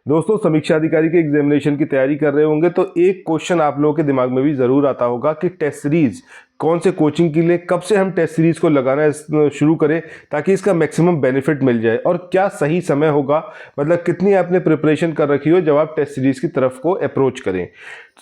दोस्तों, समीक्षा अधिकारी के एग्जामिनेशन की तैयारी कर रहे होंगे तो एक क्वेश्चन आप लोगों के दिमाग में भी ज़रूर आता होगा कि टेस्ट सीरीज कौन से कोचिंग के लिए कब से हम टेस्ट सीरीज को लगाना शुरू करें ताकि इसका मैक्सिमम बेनिफिट मिल जाए, और क्या सही समय होगा, मतलब कितनी आपने प्रिपरेशन कर रखी हो जब आप टेस्ट सीरीज की तरफ को अप्रोच करें।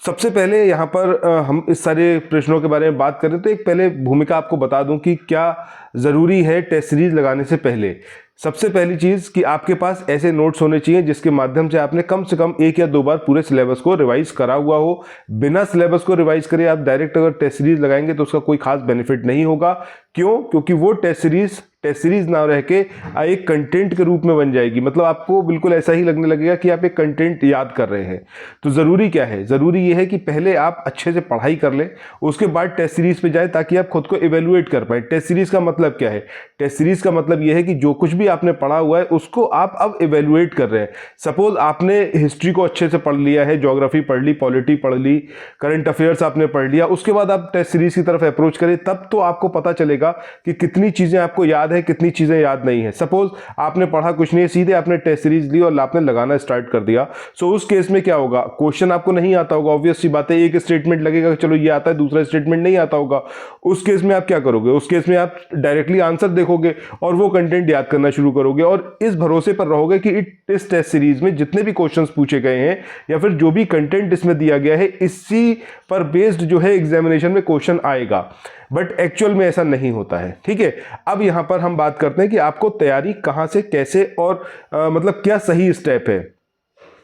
सबसे पहले यहाँ पर हम इस सारे प्रश्नों के बारे में बात करें तो एक पहले भूमिका आपको बता दूं कि क्या ज़रूरी है टेस्ट सीरीज लगाने से पहले। सबसे पहली चीज़ कि आपके पास ऐसे नोट्स होने चाहिए जिसके माध्यम से आपने कम से कम 1 या 2 बार पूरे सिलेबस को रिवाइज करा हुआ हो। बिना सिलेबस को रिवाइज करे आप डायरेक्ट अगर टेस्ट सीरीज लगाएंगे तो उसका कोई खास बेनिफिट नहीं होगा। क्यों? क्योंकि वो टेस्ट सीरीज ना रह के एक कंटेंट के रूप में बन जाएगी, मतलब आपको बिल्कुल ऐसा ही लगने लगेगा कि आप एक कंटेंट याद कर रहे हैं। तो ज़रूरी क्या है? ज़रूरी ये है कि पहले आप अच्छे से पढ़ाई कर लें, उसके बाद टेस्ट सीरीज पे जाएं ताकि आप खुद को इवेलुएट कर पाएं। टेस्ट सीरीज का मतलब क्या है? टेस्ट सीरीज का मतलब ये है कि जो कुछ भी आपने पढ़ा हुआ है उसको आप अब इवेलुएट कर रहे हैं। सपोज आपने हिस्ट्री को अच्छे से पढ़ लिया है, ज्योग्राफी पढ़ ली, पॉलिटी पढ़ ली, करंट अफेयर्स आपने पढ़ लिया, उसके बाद आप टेस्ट सीरीज की तरफ अप्रोच करें, तब तो आपको पता चलेगा कि कितनी चीज़ें आपको याद है, कितनी चीज़ें याद नहीं है। सपोज आपने पढ़ा कुछ नहीं, सीधे आपने टेस्ट सीरीज ली और आपने लगाना स्टार्ट कर दिया। सो उस केस में क्या होगा? क्वेश्चन आपको नहीं आता होगा, ऑब्वियस सी बात है। एक स्टेटमेंट लगेगा कि चलो ये आता है, दूसरा स्टेटमेंट नहीं आता होगा। उस केस में आप क्या करोगे? उस केस में आप डायरेक्टली आंसर देखोगे और वो कंटेंट याद करना शुरू करोगे, और इस भरोसे पर रहोगे कि इस टेस्ट सीरीज में जितने भी क्वेश्चंस पूछे गए हैं या फिर जो भी कंटेंट इसमें दिया गया है, इसी पर बेस्ड जो है एग्जामिनेशन में क्वेश्चन आएगा। बट एक्चुअल में ऐसा नहीं होता है। ठीक है, अब यहां पर हम बात करते हैं कि आपको तैयारी कहां से, कैसे और मतलब क्या सही स्टेप है।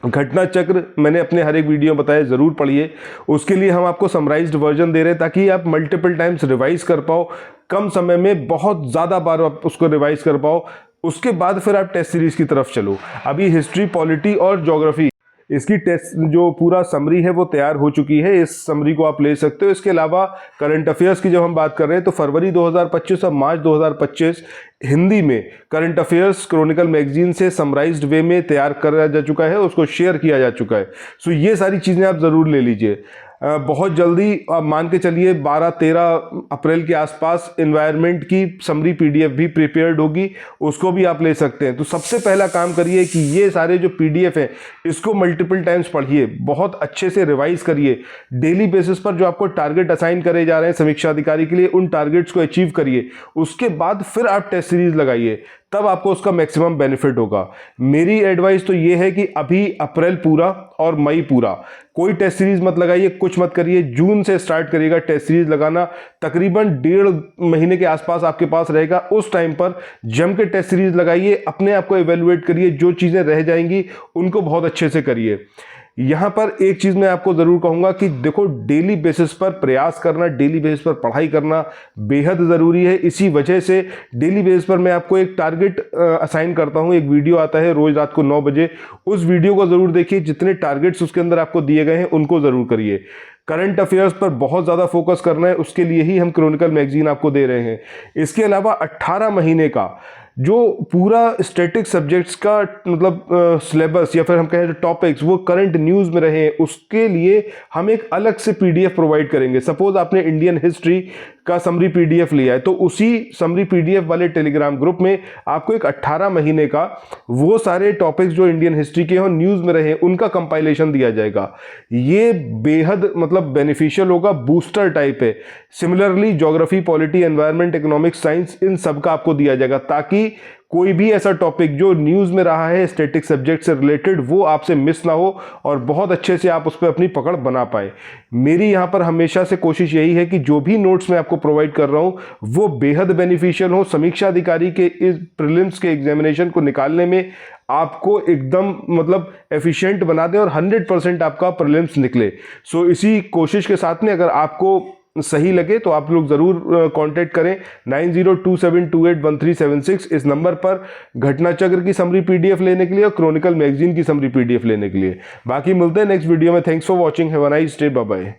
घटना चक्र मैंने अपने हर एक वीडियो में बताया, जरूर पढ़िए। उसके लिए हम आपको समराइज्ड वर्जन दे रहे हैं ताकि आप मल्टीपल टाइम्स रिवाइज कर पाओ, कम समय में बहुत ज़्यादा बार आप उसको रिवाइज कर पाओ। उसके बाद फिर आप टेस्ट सीरीज की तरफ चलो। अभी हिस्ट्री, पॉलिटी और ज्योग्राफी, इसकी टेस्ट जो पूरा समरी है वो तैयार हो चुकी है। इस समरी को आप ले सकते हो। इसके अलावा करंट अफेयर्स की जब हम बात कर रहे हैं तो फरवरी 2025 और मार्च 2025 हिंदी में करंट अफेयर्स क्रॉनिकल मैगजीन से समराइज्ड वे में तैयार करा जा चुका है, उसको शेयर किया जा चुका है। सो ये सारी चीज़ें आप ज़रूर ले लीजिए। बहुत जल्दी आप मान के चलिए 12-13 अप्रैल के आसपास एनवायरनमेंट की समरी पीडीएफ भी प्रिपेयर्ड होगी, उसको भी आप ले सकते हैं। तो सबसे पहला काम करिए कि ये सारे जो पीडीएफ हैं इसको मल्टीपल टाइम्स पढ़िए, बहुत अच्छे से रिवाइज करिए। डेली बेसिस पर जो आपको टारगेट असाइन करे जा रहे हैं समीक्षा अधिकारी के लिए, उन टारगेट्स को अचीव करिए। उसके बाद फिर आप टेस्ट सीरीज लगाइए, तब आपको उसका मैक्सिमम बेनिफिट होगा। मेरी एडवाइस तो ये है कि अभी अप्रैल पूरा और मई पूरा कोई टेस्ट सीरीज मत लगाइए, कुछ मत करिए। जून से स्टार्ट करिएगा टेस्ट सीरीज लगाना, तकरीबन 1.5 महीने के आसपास आपके पास रहेगा। उस टाइम पर जम के टेस्ट सीरीज लगाइए, अपने आप को इवेलुएट करिए, जो चीज़ें रह जाएंगी उनको बहुत अच्छे से करिए। यहाँ पर एक चीज़ मैं आपको ज़रूर कहूँगा कि देखो, डेली बेसिस पर प्रयास करना, डेली बेसिस पर पढ़ाई करना बेहद ज़रूरी है। इसी वजह से डेली बेसिस पर मैं आपको एक टारगेट असाइन करता हूँ। एक वीडियो आता है रोज़ रात को 9 बजे, उस वीडियो को ज़रूर देखिए। जितने टारगेट्स उसके अंदर आपको दिए गए हैं उनको ज़रूर करिए। करंट अफेयर्स पर बहुत ज़्यादा फोकस करना है, उसके लिए ही हम क्रॉनिकल मैगजीन आपको दे रहे हैं। इसके अलावा 18 महीने का जो पूरा स्टैटिक सब्जेक्ट्स का मतलब सिलेबस या फिर हम कहें जो टॉपिक्स वो करंट न्यूज़ में रहे, उसके लिए हम एक अलग से पीडीएफ प्रोवाइड करेंगे। सपोज आपने इंडियन हिस्ट्री का समरी पीडीएफ लिया है तो उसी समरी पीडीएफ वाले टेलीग्राम ग्रुप में आपको एक 18 महीने का वो सारे टॉपिक्स जो इंडियन हिस्ट्री के हो, न्यूज़ में रहे, उनका कंपाइलेशन दिया जाएगा। ये बेहद मतलब बेनिफिशियल होगा, बूस्टर टाइप है। Similarly geography, polity, environment, economics, science, इन सब का आपको दिया जाएगा ताकि कोई भी ऐसा टॉपिक जो न्यूज़ में रहा है स्टैटिक सब्जेक्ट से रिलेटेड वो आपसे मिस ना हो और बहुत अच्छे से आप उस पर अपनी पकड़ बना पाए। मेरी यहाँ पर हमेशा से कोशिश यही है कि जो भी नोट्स मैं आपको प्रोवाइड कर रहा हूँ वो बेहद बेनिफिशियल हो, समीक्षा अधिकारी के इस प्रीलिम्स के एग्जामिनेशन को निकालने में आपको एकदम मतलब एफिशिएंट बना दें और 100% आपका प्रीलिम्स निकले। सो इसी कोशिश के साथ में अगर आपको सही लगे तो आप लोग ज़रूर कांटेक्ट करें 9027281376 इस नंबर पर घटना चक्र की समरी पीडीएफ लेने के लिए और क्रॉनिकल मैगजीन की समरी पीडीएफ लेने के लिए। बाकी मिलते हैं नेक्स्ट वीडियो में। Thanks for watching, have a nice day, bye bye.